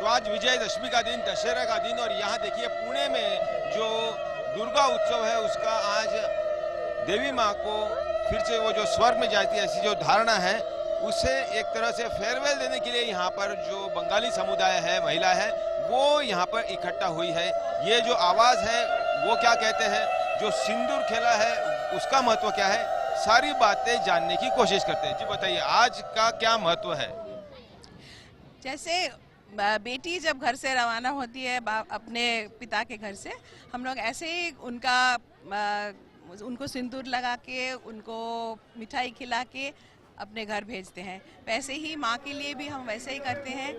तो आज विजयदशमी का दिन, दशहरा का दिन, और यहाँ देखिए पुणे में जो दुर्गा उत्सव है उसका आज देवी माँ को फिर से वो जो स्वर्ग में जाती है ऐसी जो धारणा है उसे एक तरह से फेयरवेल देने के लिए यहाँ पर जो बंगाली समुदाय है, महिला है, वो यहाँ पर इकट्ठा हुई है। ये जो आवाज़ है वो क्या कहते हैं, जो सिंदूर खेला है उसका महत्व क्या है, सारी बातें जानने की कोशिश करते हैं। जी बताइए, आज का क्या महत्व है? जैसे बेटी जब घर से रवाना होती है अपने पिता के घर से, हम लोग ऐसे ही उनको सिंदूर लगा के, उनको मिठाई खिला के अपने घर भेजते हैं। वैसे ही माँ के लिए भी हम वैसे ही करते हैं,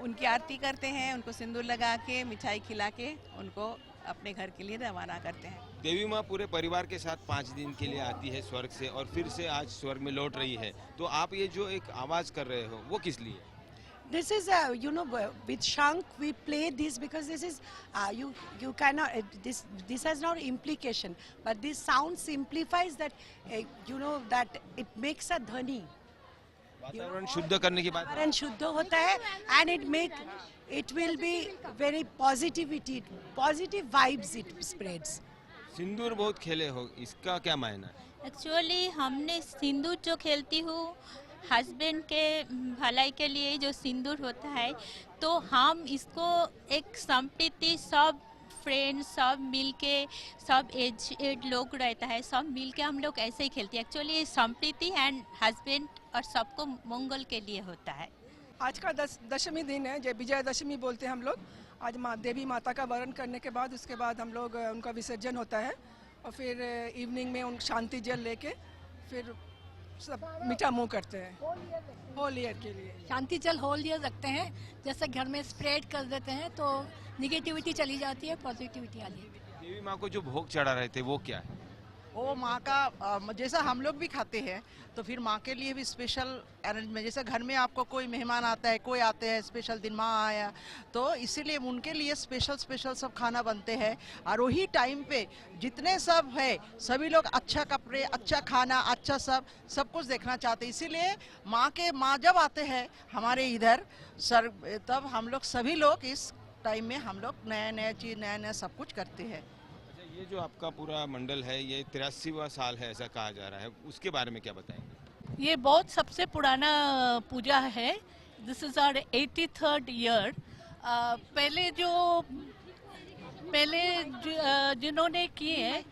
उनकी आरती करते हैं, उनको सिंदूर लगा के, मिठाई खिला के उनको अपने घर के लिए रवाना करते हैं। देवी माँ पूरे परिवार के साथ 5 दिन के लिए आती है स्वर्ग से और फिर से आज स्वर्ग में लौट रही है, तो आप ये जो एक आवाज़ कर रहे हो वो किस लिए? This is, with Shank we play this because this is, you cannot, this has no implication, but this sound simplifies that, that it makes a dhani. वातावरण शुद्ध करने की बात। वातावरण शुद्ध होता है and it will be very positive vibes it spreads. सिंदूर बहुत खेले हो, इसका क्या मायना है? एक्चुअली हमने सिंदूर जो खेलती हूँ हस्बैंड के भलाई के लिए जो सिंदूर होता है, तो हम इसको एक संपत्ति सब फ्रेंड्स सब मिलके, सब एज लोग रहता है, सब मिलके हम लोग ऐसे ही खेलते हैं। एक्चुअली संपत्ति एंड हस्बैंड और सबको मंगल के लिए होता है। आज का दशमी दिन है, जो विजयदशमी बोलते हैं हम लोग। आज देवी माता का वरण करने के बाद उसके बाद हम लोग उनका विसर्जन होता है और फिर इवनिंग में उन शांति जल लेके फिर सब मीठा मुंह करते हैं होल ईयर के लिए। शांति जल होल ईयर रखते हैं, जैसे घर में स्प्रेड कर देते हैं तो निगेटिविटी चली जाती है, पॉजिटिविटी आती है। देवी माँ को जो भोग चढ़ा रहे थे वो क्या है? वो माँ का जैसा हम लोग भी खाते हैं, तो फिर माँ के लिए भी स्पेशल अरेंजमेंट, जैसे घर में आपको कोई मेहमान आता है, कोई आते हैं स्पेशल दिन माँ आया, तो इसीलिए उनके लिए स्पेशल सब खाना बनते हैं। और वही टाइम पे जितने सब है सभी लोग अच्छा कपड़े, अच्छा खाना, अच्छा सब कुछ देखना चाहते हैं। इसीलिए माँ जब आते हैं हमारे इधर तब हम लोग सभी लोग इस टाइम में हम लोग नया चीज़ नया सब कुछ करते हैं। ये जो आपका पूरा मंडल है ये 83वां साल है ऐसा कहा जा रहा है, उसके बारे में क्या बताएंगे? ये बहुत सबसे पुराना पूजा है। This is our 83rd year. पहले जिन्होंने किए,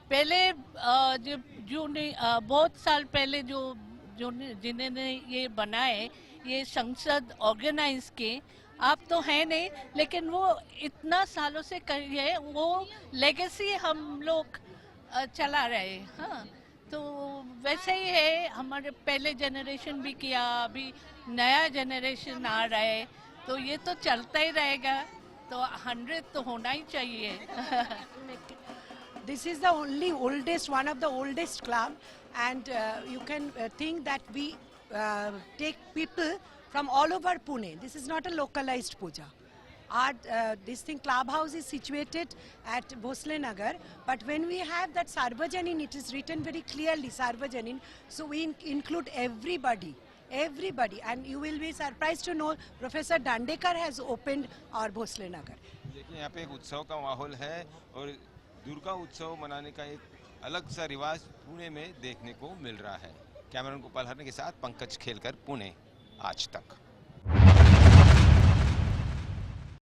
पहले बहुत साल पहले जिन्होंने ये बनाए, ये संसद ऑर्गेनाइज के, आप तो है नहीं, लेकिन वो इतना सालों से करिए, वो लेगेसी हम लोग चला रहे। हाँ, तो वैसे ही है, हमारे पहले जनरेशन भी किया, अभी नया जनरेशन आ रहा है, तो ये तो चलता ही रहेगा, तो 100 तो होना ही चाहिए। This is the one of the oldest club, and you can think that we take people from all over Pune. This is not a localized puja. This clubhouse is situated at Bhosle Nagar, but when we have that Sarvajanin, it is written very clearly Sarvajanin, so we include everybody, and you will be surprised to know Professor Dandekar has opened our Bhosle Nagar. देखिए यहाँ पे एक उत्सव का माहौल है और दुर्गा उत्सव मनाने का एक अलग सा रिवाज पुणे में देखने को मिल रहा है। कैमरामैन गोपाल हरने के साथ पंकज खेलकर, पुणे आज तक।